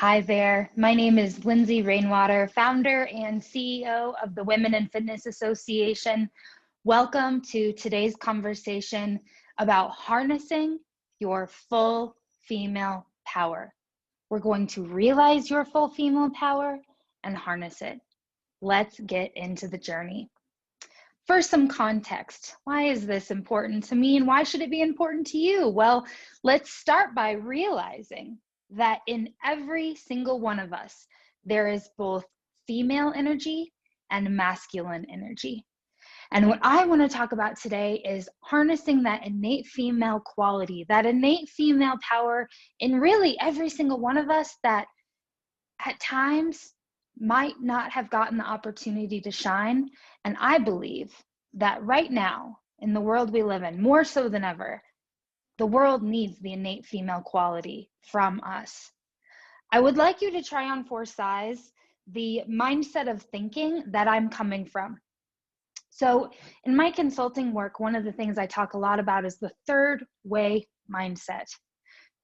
Hi there. My name is Lindsay Rainwater, founder and CEO of the Women in Fitness Association. Welcome to today's conversation about harnessing your full female power. We're going to realize your full female power and harness it. Let's get into the journey. First, some context. Why is this important to me and why should it be important to you? Well, let's start by realizing that in every single one of us, there is both female energy and masculine energy. And what I want to talk about today is harnessing that innate female quality, that innate female power in really every single one of us that at times might not have gotten the opportunity to shine. And I believe that right now, in the world we live in, more so than ever, the world needs the innate female quality from us. I would like you to try on for size the mindset of thinking that I'm coming from. So in my consulting work, one of the things I talk a lot about is the third way mindset.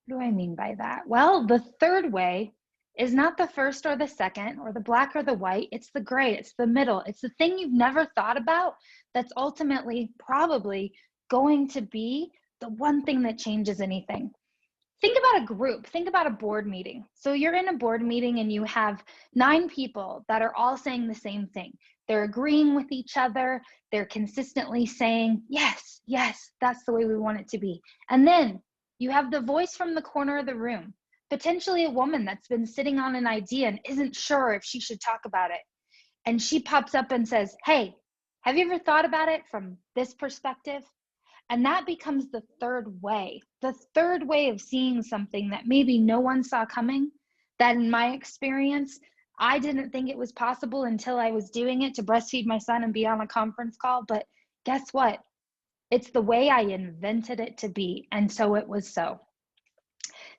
What do I mean by that? Well, the third way is not the first or the second or the black or the white. It's the gray, it's the middle. It's the thing you've never thought about that's ultimately probably going to be the one thing that changes anything. Think about a group, think about a board meeting. So you're in a board meeting and you have 9 people that are all saying the same thing. They're agreeing with each other. They're consistently saying, yes, yes, that's the way we want it to be. And then you have the voice from the corner of the room, potentially a woman that's been sitting on an idea and isn't sure if she should talk about it. And she pops up and says, hey, have you ever thought about it from this perspective? And that becomes the third way of seeing something that maybe no one saw coming, that in my experience, I didn't think it was possible until I was doing it to breastfeed my son and be on a conference call. But guess what? It's the way I invented it to be. And so it was so.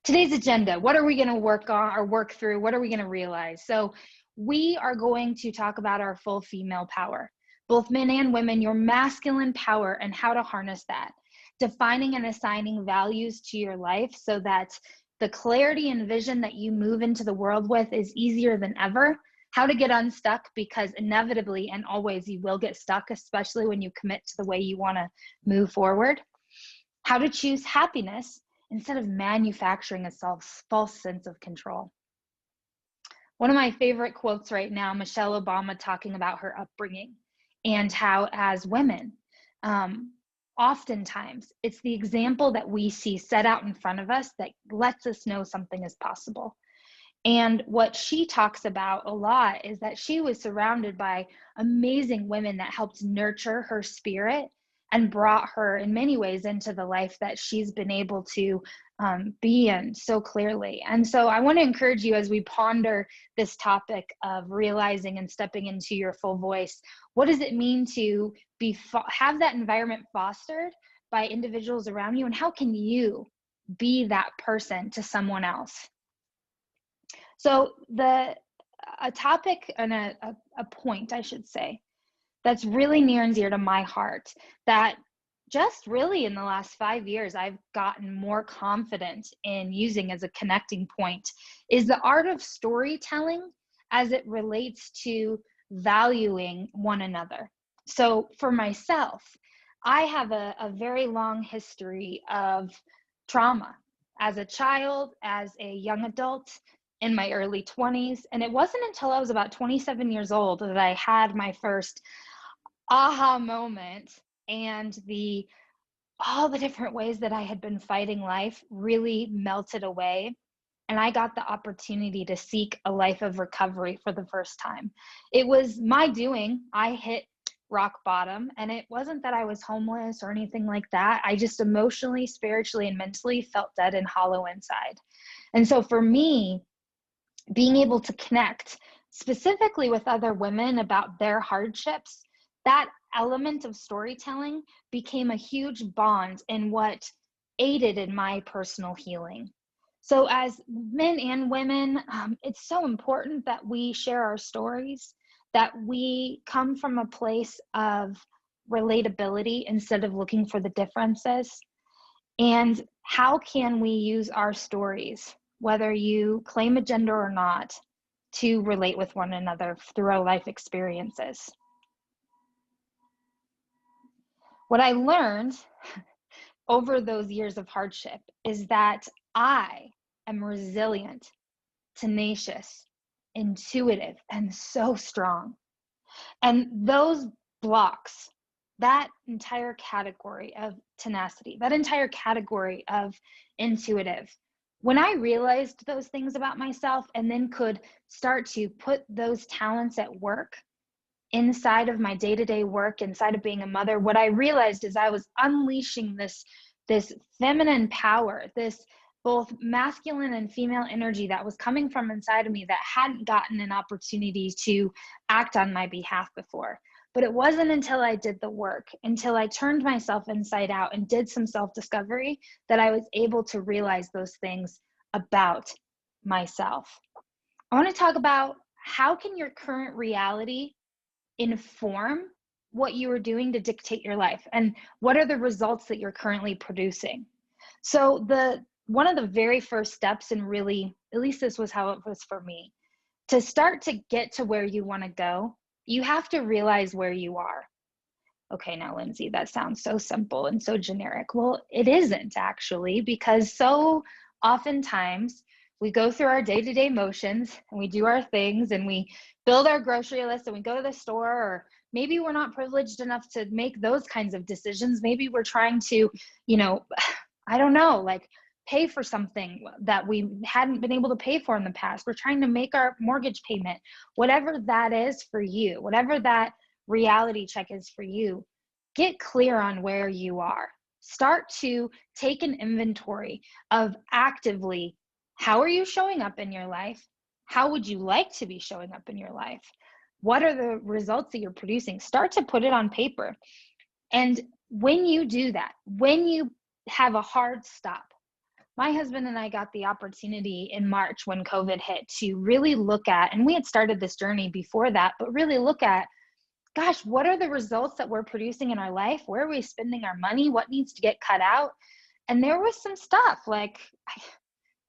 Today's agenda, what are we going to work on or work through? What are we going to realize? So we are going to talk about our full female power. Both men and women, your masculine power and how to harness that. Defining and assigning values to your life so that the clarity and vision that you move into the world with is easier than ever. How to get unstuck, because inevitably and always you will get stuck, especially when you commit to the way you want to move forward. How to choose happiness instead of manufacturing a false sense of control. One of my favorite quotes right now, Michelle Obama talking about her upbringing. And how as women, oftentimes it's the example that we see set out in front of us that lets us know something is possible. And what she talks about a lot is that she was surrounded by amazing women that helped nurture her spirit and brought her in many ways into the life that she's been able to be in so clearly. And so I want to encourage you as we ponder this topic of realizing and stepping into your full voice. What does it mean to have that environment fostered by individuals around you? And how can you be that person to someone else? So a topic and a point, I should say, that's really near and dear to my heart, that just really in the last 5 years, I've gotten more confident in using as a connecting point, is the art of storytelling as it relates to valuing one another. So for myself, I have a very long history of trauma as a child, as a young adult, in my early 20s. And it wasn't until I was about 27 years old that I had my first aha moment, and all the different ways that I had been fighting life really melted away. And I got the opportunity to seek a life of recovery for the first time. It was my doing. I hit rock bottom, and it wasn't that I was homeless or anything like that. I just emotionally, spiritually, and mentally felt dead and hollow inside. And so for me, being able to connect specifically with other women about their hardships, that element of storytelling became a huge bond in what aided in my personal healing. So as men and women, it's so important that we share our stories, that we come from a place of relatability instead of looking for the differences. And how can we use our stories whether you claim a gender or not, to relate with one another through our life experiences. What I learned over those years of hardship is that I am resilient, tenacious, intuitive, and so strong. And those blocks, that entire category of tenacity, that entire category of intuitive, when I realized those things about myself and then could start to put those talents at work inside of my day-to-day work, inside of being a mother, what I realized is I was unleashing this feminine power, this both masculine and female energy that was coming from inside of me that hadn't gotten an opportunity to act on my behalf before. But it wasn't until I did the work, until I turned myself inside out and did some self-discovery, that I was able to realize those things about myself. I want to talk about how can your current reality inform what you are doing to dictate your life, and what are the results that you're currently producing. So one of the very first steps, and really, at least this was how it was for me, to start to get to where you want to go, you have to realize where you are. Okay, now Lindsay, that sounds so simple and so generic. Well, it isn't actually, because so oftentimes we go through our day-to-day motions and we do our things and we build our grocery list and we go to the store, or maybe we're not privileged enough to make those kinds of decisions. Maybe we're trying to, I don't know, like pay for something that we hadn't been able to pay for in the past. We're trying to make our mortgage payment, whatever that is for you, whatever that reality check is for you. Get clear on where you are. Start to take an inventory of actively, how are you showing up in your life? How would you like to be showing up in your life? What are the results that you're producing? Start to put it on paper. And when you do that, when you have a hard stop, my husband and I got the opportunity in March when COVID hit to really look at, and we had started this journey before that, but really look at, gosh, what are the results that we're producing in our life? Where are we spending our money? What needs to get cut out? And there was some stuff like,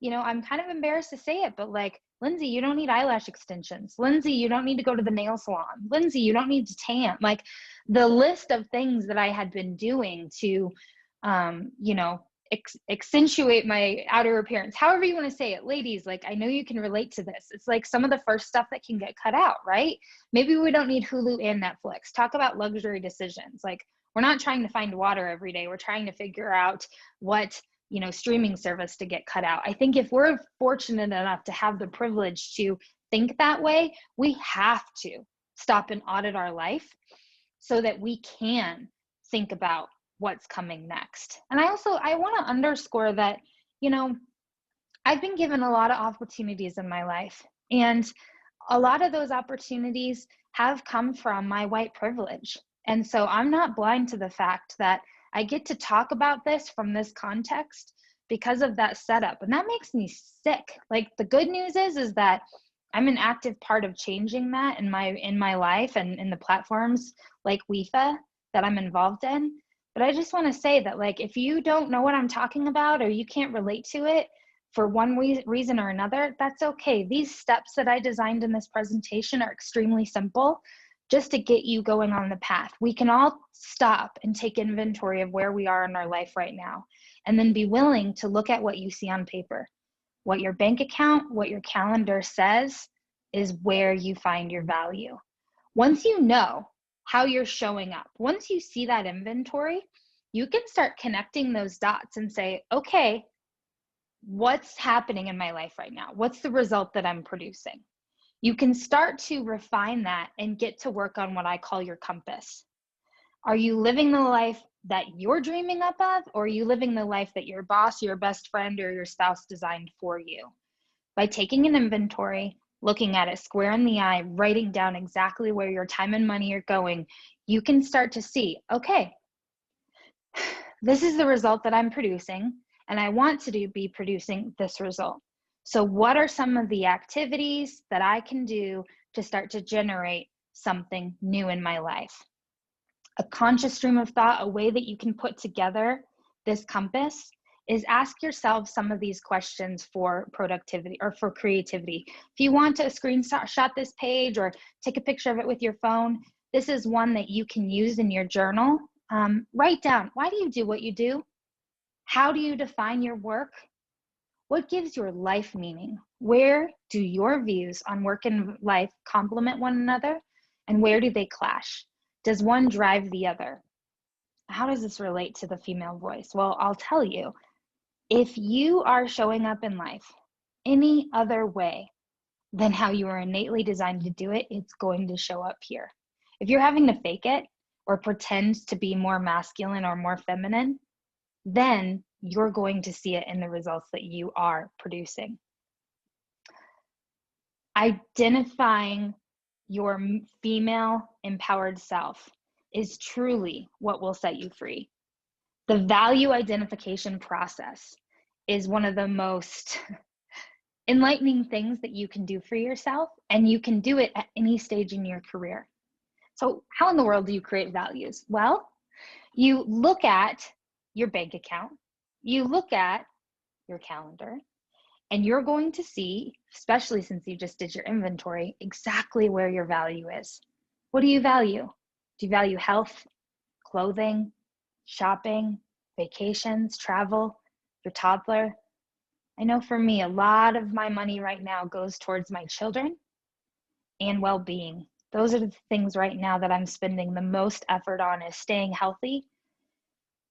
I'm kind of embarrassed to say it, but like, Lindsay, you don't need eyelash extensions. Lindsay, you don't need to go to the nail salon. Lindsay, you don't need to tan. Like the list of things that I had been doing to, accentuate my outer appearance, however you want to say it. Ladies, like, I know you can relate to this. It's like some of the first stuff that can get cut out, right? Maybe we don't need Hulu and Netflix. Talk about luxury decisions. Like, we're not trying to find water every day. We're trying to figure out what, streaming service to get cut out. I think if we're fortunate enough to have the privilege to think that way, we have to stop and audit our life so that we can think about what's coming next. And I want to underscore that, I've been given a lot of opportunities in my life, and a lot of those opportunities have come from my white privilege. And so I'm not blind to the fact that I get to talk about this from this context because of that setup. And that makes me sick. Like, the good news is that I'm an active part of changing that in my life and in the platforms like WIFA that I'm involved in. But I just want to say that, like, if you don't know what I'm talking about, or you can't relate to it for one reason or another, that's okay. These steps that I designed in this presentation are extremely simple, just to get you going on the path. We can all stop and take inventory of where we are in our life right now, and then be willing to look at what you see on paper. What your bank account, what your calendar says is where you find your value. Once you know how you're showing up, once you see that inventory, you can start connecting those dots and say, okay, what's happening in my life right now? What's the result that I'm producing? You can start to refine that and get to work on what I call your compass. Are you living the life that you're dreaming up of, or are you living the life that your boss, your best friend, or your spouse designed for you? By taking an inventory, looking at it square in the eye, writing down exactly where your time and money are going, you can start to see, okay, this is the result that I'm producing, and I want to be producing this result. So what are some of the activities that I can do to start to generate something new in my life? A conscious stream of thought, a way that you can put together this compass, is ask yourself some of these questions for productivity or for creativity. If you want to screenshot this page or take a picture of it with your phone, this is one that you can use in your journal. Write down, why do you do what you do? How do you define your work? What gives your life meaning? Where do your views on work and life complement one another? And where do they clash? Does one drive the other? How does this relate to the female voice? Well, I'll tell you, if you are showing up in life any other way than how you are innately designed to do it, it's going to show up here. If you're having to fake it or pretend to be more masculine or more feminine, then you're going to see it in the results that you are producing. Identifying your female empowered self is truly what will set you free. The value identification process is one of the most enlightening things that you can do for yourself, and you can do it at any stage in your career. So how in the world do you create values? Well, you look at your bank account, you look at your calendar, and you're going to see, especially since you just did your inventory, exactly where your value is. What do you value? Do you value health, clothing, shopping, vacations, travel, your toddler? I know for me, a lot of my money right now goes towards my children and well-being. Those are the things right now that I'm spending the most effort on, is staying healthy,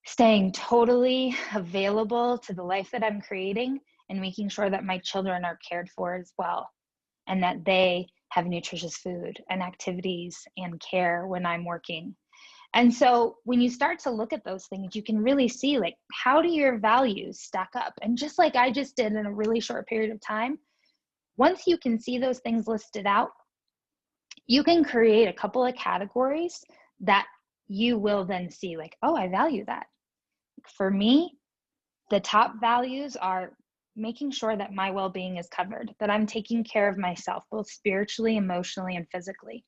staying totally available to the life that I'm creating, and making sure that my children are cared for as well, and that they have nutritious food and activities and care when I'm working. And so when you start to look at those things, you can really see, like, how do your values stack up? And just like I just did in a really short period of time, once you can see those things listed out, you can create a couple of categories that you will then see, like, oh, I value that. For me, the top values are making sure that my well-being is covered, that I'm taking care of myself, both spiritually, emotionally, and physically.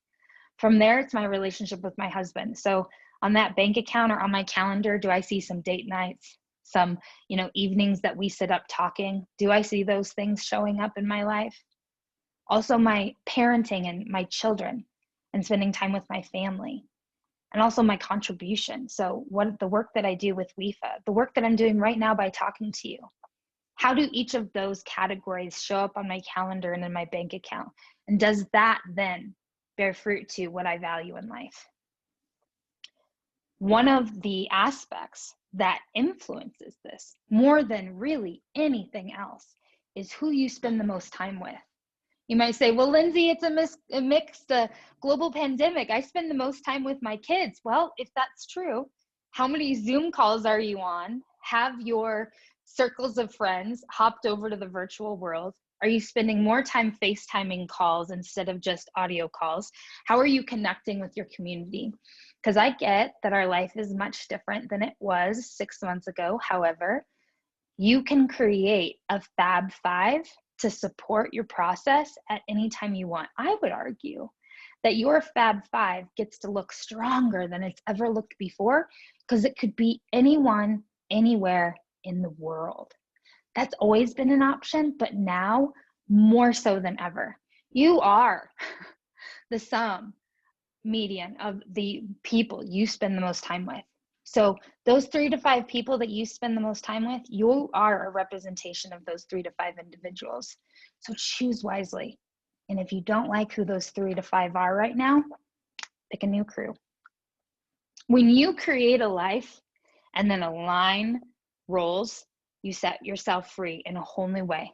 From there, it's my relationship with my husband. So on that bank account or on my calendar, do I see some date nights, some, evenings that we sit up talking? Do I see those things showing up in my life? Also my parenting and my children and spending time with my family, and also my contribution. So what the work that I do with WIFA, the work that I'm doing right now by talking to you, how do each of those categories show up on my calendar and in my bank account? And does that then bear fruit to what I value in life? One of the aspects that influences this more than really anything else is who you spend the most time with. You might say, well, Lindsay, it's a mixed global pandemic. I spend the most time with my kids. Well, if that's true, how many Zoom calls are you on? Have your circles of friends hopped over to the virtual world? Are you spending more time FaceTiming calls instead of just audio calls? How are you connecting with your community? Because I get that our life is much different than it was 6 months ago. However, you can create a Fab Five to support your process at any time you want. I would argue that your Fab Five gets to look stronger than it's ever looked before, because it could be anyone, anywhere in the world. That's always been an option, but now more so than ever. You are the sum median of the people you spend the most time with. So those 3 to 5 people that you spend the most time with, you are a representation of those 3 to 5 individuals. So choose wisely. And if you don't like who those 3 to 5 are right now, pick a new crew. When you create a life and then align roles, you set yourself free in a whole new way.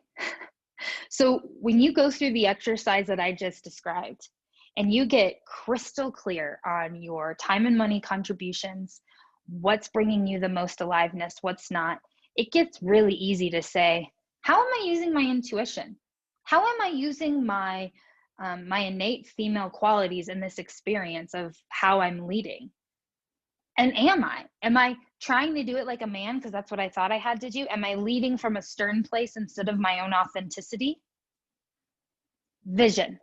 So when you go through the exercise that I just described, and you get crystal clear on your time and money contributions, what's bringing you the most aliveness, what's not, it gets really easy to say, how am I using my intuition? How am I using my innate female qualities in this experience of how I'm leading? And am I trying to do it like a man because that's what I thought I had to do? Am I leading from a stern place instead of my own authenticity? Vision.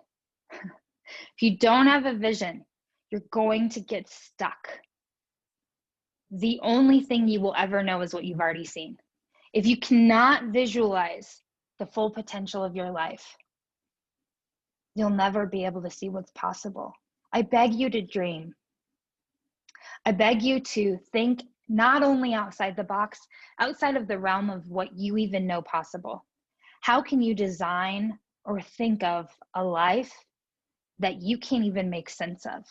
If you don't have a vision, you're going to get stuck. The only thing you will ever know is what you've already seen. If you cannot visualize the full potential of your life, you'll never be able to see what's possible. I beg you to dream. I beg you to think not only outside the box, outside of the realm of what you even know possible. How can you design or think of a life that you can't even make sense of?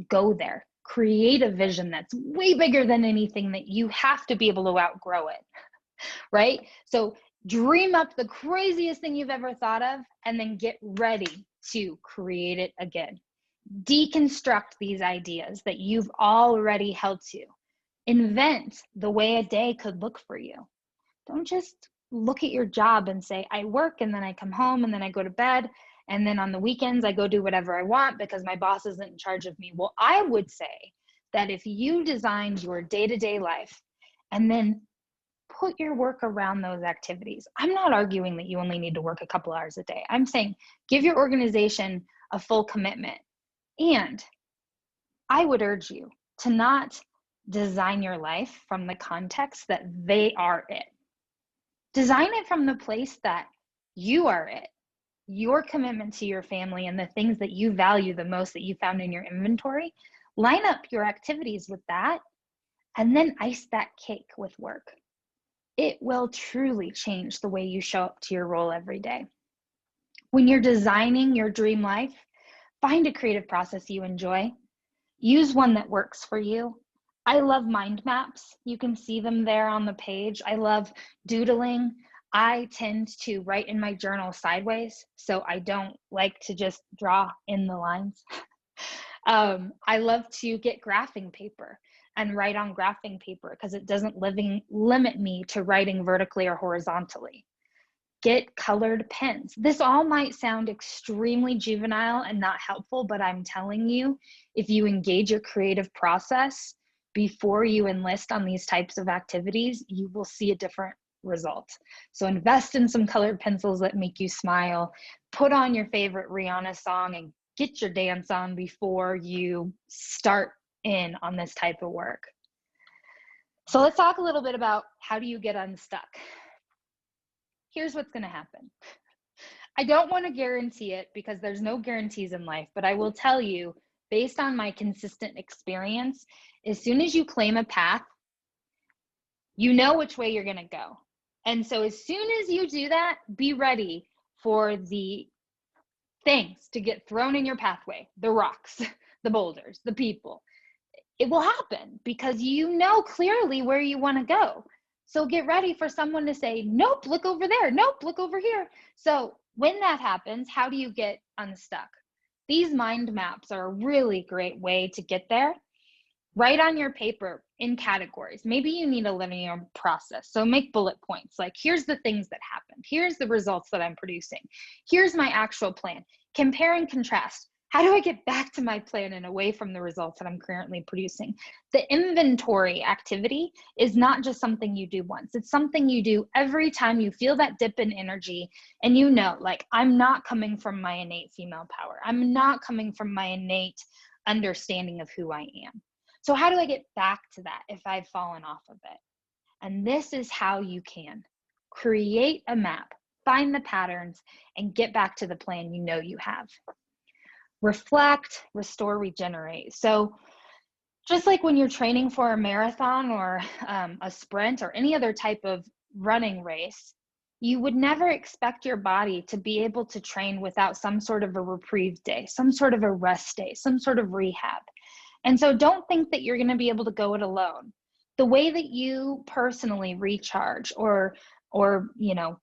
Go there. Create a vision that's way bigger than anything that you have to be able to outgrow it, right? So dream up the craziest thing you've ever thought of, and then get ready to create it again. Deconstruct these ideas that you've already held to. Invent the way a day could look for you. Don't just look at your job and say, I work and then I come home and then I go to bed. And then on the weekends, I go do whatever I want because my boss isn't in charge of me. Well, I would say that if you designed your day-to-day life and then put your work around those activities, I'm not arguing that you only need to work a couple hours a day. I'm saying give your organization a full commitment. And I would urge you to not design your life from the context that they are it. Design it from the place that you are it. Your commitment to your family and the things that you value the most that you found in your inventory. Line up your activities with that, and then ice that cake with work. It will truly change the way you show up to your role every day. When you're designing your dream life, find a creative process you enjoy. Use one that works for you. I love mind maps. You can see them there on the page. I love doodling. I tend to write in my journal sideways, so I don't like to just draw in the lines. I love to get graphing paper and write on graphing paper because it doesn't limit me to writing vertically or horizontally. Get colored pens. This all might sound extremely juvenile and not helpful, but I'm telling you, if you engage a creative process before you enlist on these types of activities, you will see a different result. So invest in some colored pencils that make you smile. Put on your favorite Rihanna song and get your dance on before you start in on this type of work. So let's talk a little bit about how do you get unstuck. Here's what's going to happen. I don't want to guarantee it because there's no guarantees in life, but I will tell you, based on my consistent experience, as soon as you claim a path, you know which way you're going to go. And so as soon as you do that, be ready for the things to get thrown in your pathway, the rocks, the boulders, the people. It will happen because you know clearly where you want to go. So get ready for someone to say, nope, look over there. Nope, look over here. So when that happens, how do you get unstuck? These mind maps are a really great way to get there. Write on your paper in categories. Maybe you need a linear process. So make bullet points like, here's the things that happened. Here's the results that I'm producing. Here's my actual plan. Compare and contrast. How do I get back to my plan and away from the results that I'm currently producing? The inventory activity is not just something you do once. It's something you do every time you feel that dip in energy and you know, like, I'm not coming from my innate female power. I'm not coming from my innate understanding of who I am. So how do I get back to that if I've fallen off of it? And this is how you can create a map, find the patterns, and get back to the plan you know you have. Reflect, restore, regenerate. So just like when you're training for a marathon or a sprint or any other type of running race, you would never expect your body to be able to train without some sort of a reprieve day, some sort of a rest day, some sort of rehab. And so don't think that you're going to be able to go it alone. The way that you personally recharge or you know,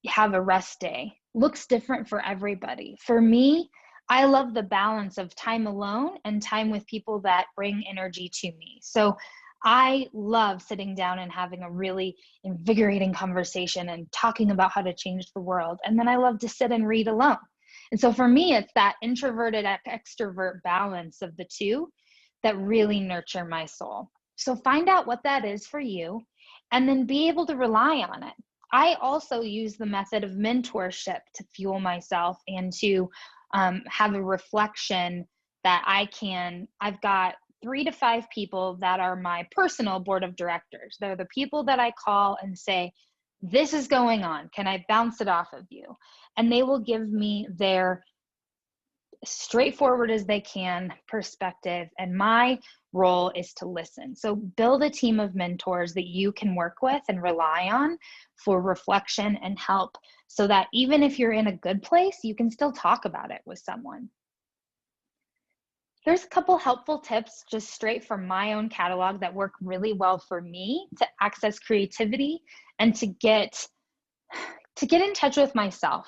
have a rest day looks different for everybody. For me, I love the balance of time alone and time with people that bring energy to me. So I love sitting down and having a really invigorating conversation and talking about how to change the world. And then I love to sit and read alone. And so for me, it's that introverted extrovert balance of the two that really nurture my soul. So find out what that is for you and then be able to rely on it. I also use the method of mentorship to fuel myself and to have a reflection that I've got 3 to 5 people that are my personal board of directors. They're the people that I call and say, this is going on. Can I bounce it off of you? And they will give me their straightforward as they can perspective. And my role is to listen. So build a team of mentors that you can work with and rely on for reflection and help, so that even if you're in a good place, you can still talk about it with someone. There's a couple helpful tips just straight from my own catalog that work really well for me to access creativity and to get in touch with myself.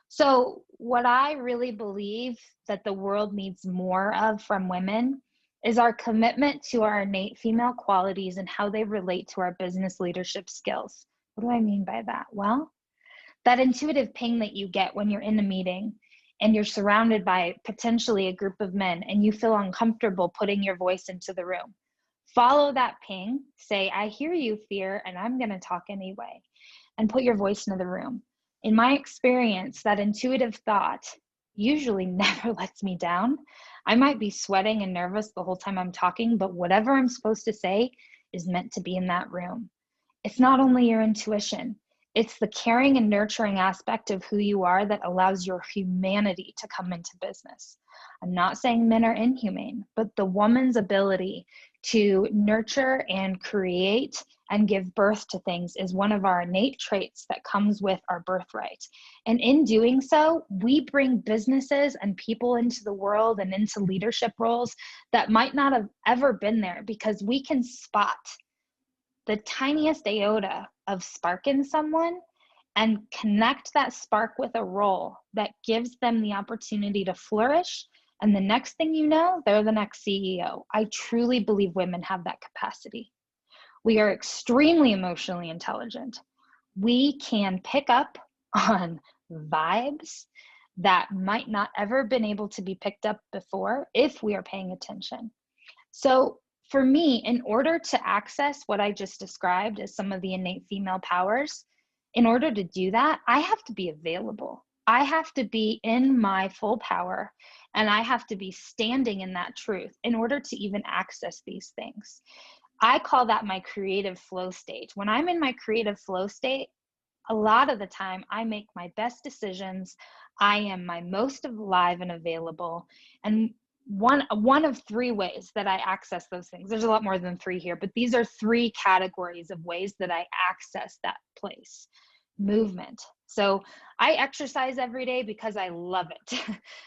So what I really believe that the world needs more of from women is our commitment to our innate female qualities and how they relate to our business leadership skills. What do I mean by that? Well, that intuitive ping that you get when you're in a meeting and you're surrounded by potentially a group of men and you feel uncomfortable putting your voice into the room. Follow that ping, say, I hear you, fear, and I'm gonna talk anyway, and put your voice into the room. In my experience, that intuitive thought usually never lets me down. I might be sweating and nervous the whole time I'm talking, but whatever I'm supposed to say is meant to be in that room. It's not only your intuition, it's the caring and nurturing aspect of who you are that allows your humanity to come into business. I'm not saying men are inhumane, but the woman's ability to nurture and create and give birth to things is one of our innate traits that comes with our birthright. And in doing so, we bring businesses and people into the world and into leadership roles that might not have ever been there, because we can spot the tiniest iota of spark in someone and connect that spark with a role that gives them the opportunity to flourish. And the next thing you know, they're the next CEO. I truly believe women have that capacity. We are extremely emotionally intelligent. We can pick up on vibes that might not ever been able to be picked up before if we are paying attention. So for me, in order to access what I just described as some of the innate female powers, in order to do that, I have to be available. I have to be in my full power, and I have to be standing in that truth in order to even access these things. I call that my creative flow state. When I'm in my creative flow state, a lot of the time I make my best decisions. I am my most alive and available. And one of 3 ways that I access those things, there's a lot more than 3 here, but these are 3 categories of ways that I access that place. Movement. So I exercise every day because I love it.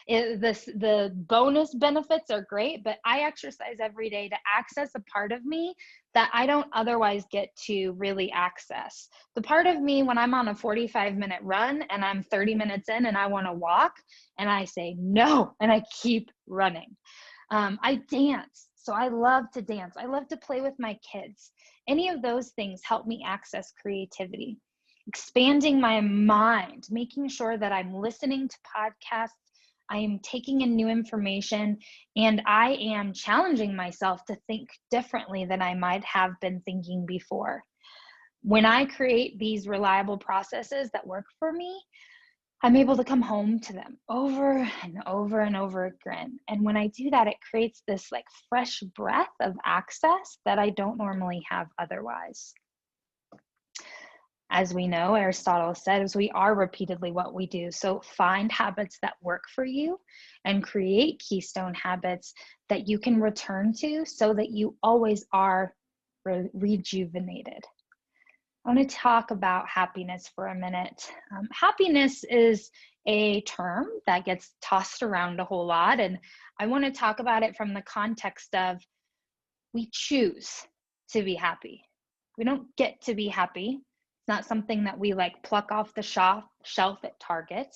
The bonus benefits are great, but I exercise every day to access a part of me that I don't otherwise get to really access. The part of me when I'm on a 45-minute run and I'm 30 minutes in and I want to walk and I say no and I keep running. I dance. So I love to dance. I love to play with my kids. Any of those things help me access creativity. Expanding my mind, making sure that I'm listening to podcasts, I am taking in new information, and I am challenging myself to think differently than I might have been thinking before. When I create these reliable processes that work for me, I'm able to come home to them over and over and over again. And when I do that, it creates this like fresh breath of access that I don't normally have otherwise. As we know, Aristotle says we are repeatedly what we do. So find habits that work for you and create keystone habits that you can return to so that you always are rejuvenated. I want to talk about happiness for a minute. Happiness is a term that gets tossed around a whole lot, and I want to talk about it from the context of we choose to be happy. We don't get to be happy. It's not something that we like pluck off the shelf at Target.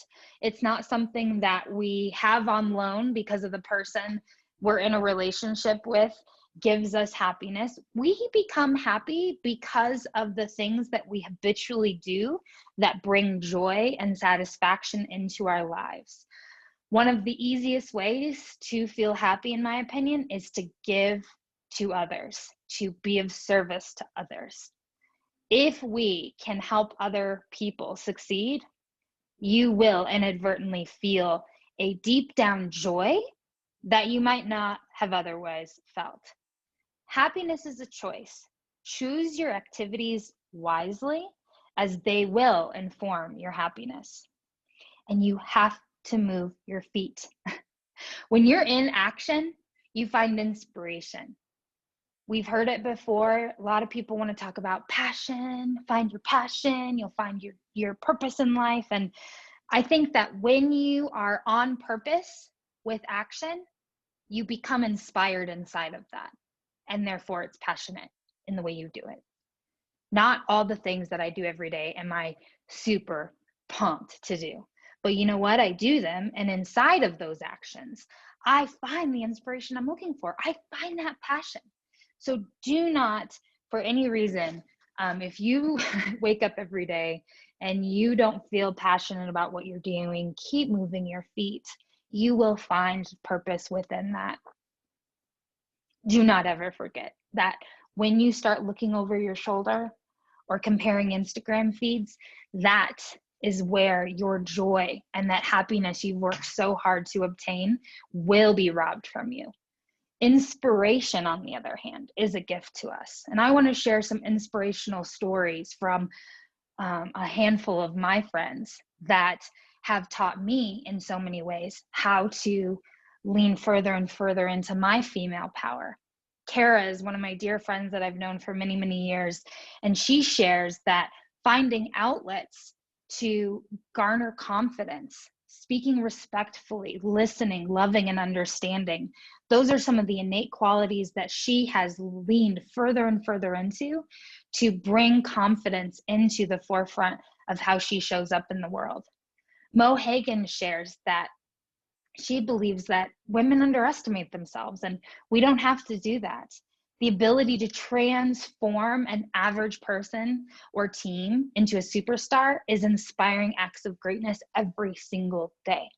It's not something that we have on loan because of the person we're in a relationship with gives us happiness. We become happy because of the things that we habitually do that bring joy and satisfaction into our lives. One of the easiest ways to feel happy, in my opinion, is to give to others, to be of service to others. If we can help other people succeed, you will inadvertently feel a deep down joy that you might not have otherwise felt. Happiness is a choice. Choose your activities wisely, as they will inform your happiness. And you have to move your feet. When you're in action, you find inspiration. We've heard it before. A lot of people want to talk about passion. Find your passion. You'll find your purpose in life. And I think that when you are on purpose with action, you become inspired inside of that. And therefore, it's passionate in the way you do it. Not all the things that I do every day am I super pumped to do. But you know what? I do them. And inside of those actions, I find the inspiration I'm looking for. I find that passion. So do not, for any reason, if you wake up every day and you don't feel passionate about what you're doing, keep moving your feet. You will find purpose within that. Do not ever forget that when you start looking over your shoulder or comparing Instagram feeds, that is where your joy and that happiness you've worked so hard to obtain will be robbed from you. Inspiration, on the other hand, is a gift to us. And I want to share some inspirational stories from a handful of my friends that have taught me in so many ways how to lean further and further into my female power. Kara is one of my dear friends that I've known for many, many years. And she shares that finding outlets to garner confidence, speaking respectfully, listening, loving, and understanding, those are some of the innate qualities that she has leaned further and further into to bring confidence into the forefront of how she shows up in the world. Mo Hagan shares that she believes that women underestimate themselves, and we don't have to do that. The ability to transform an average person or team into a superstar is inspiring acts of greatness every single day.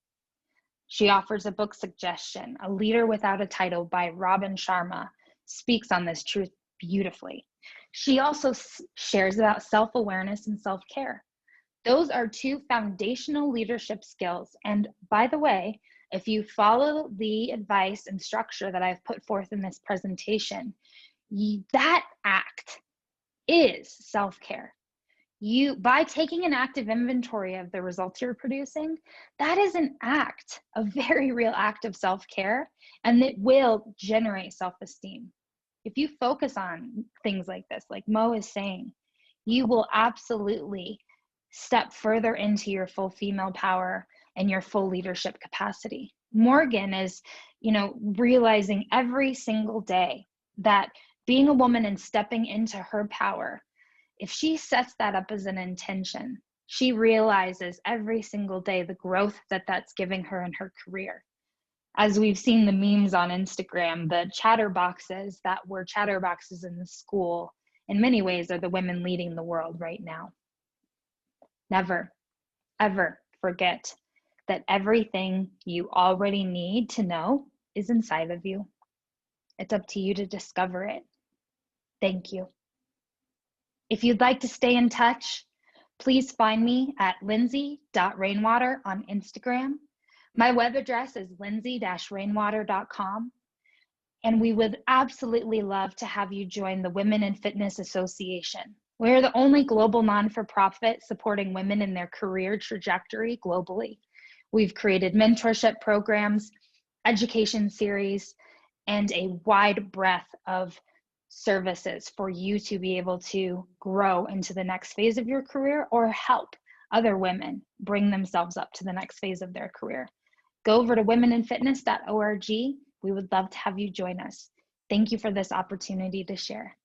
She offers a book suggestion. A Leader Without a Title by Robin Sharma speaks on this truth beautifully. She also shares about self-awareness and self-care. Those are two foundational leadership skills. And by the way, if you follow the advice and structure that I've put forth in this presentation, that act is self-care. By taking an active inventory of the results you're producing, that is an act, a very real act of self-care, and it will generate self-esteem. If you focus on things like this, like Mo is saying, you will absolutely step further into your full female power and your full leadership capacity. Morgan is, realizing every single day that being a woman and stepping into her power, if she sets that up as an intention, she realizes every single day the growth that that's giving her in her career. As we've seen the memes on Instagram, the chatterboxes that were chatterboxes in the school, in many ways, are the women leading the world right now. Never, ever forget that everything you already need to know is inside of you. It's up to you to discover it. Thank you. If you'd like to stay in touch, please find me at lindsay.rainwater on Instagram. My web address is lindsay-rainwater.com. And we would absolutely love to have you join the Women in Fitness Association. We're the only global non-for-profit supporting women in their career trajectory globally. We've created mentorship programs, education series, and a wide breadth of services for you to be able to grow into the next phase of your career or help other women bring themselves up to the next phase of their career. Go over to womeninfitness.org. We would love to have you join us. Thank you for this opportunity to share.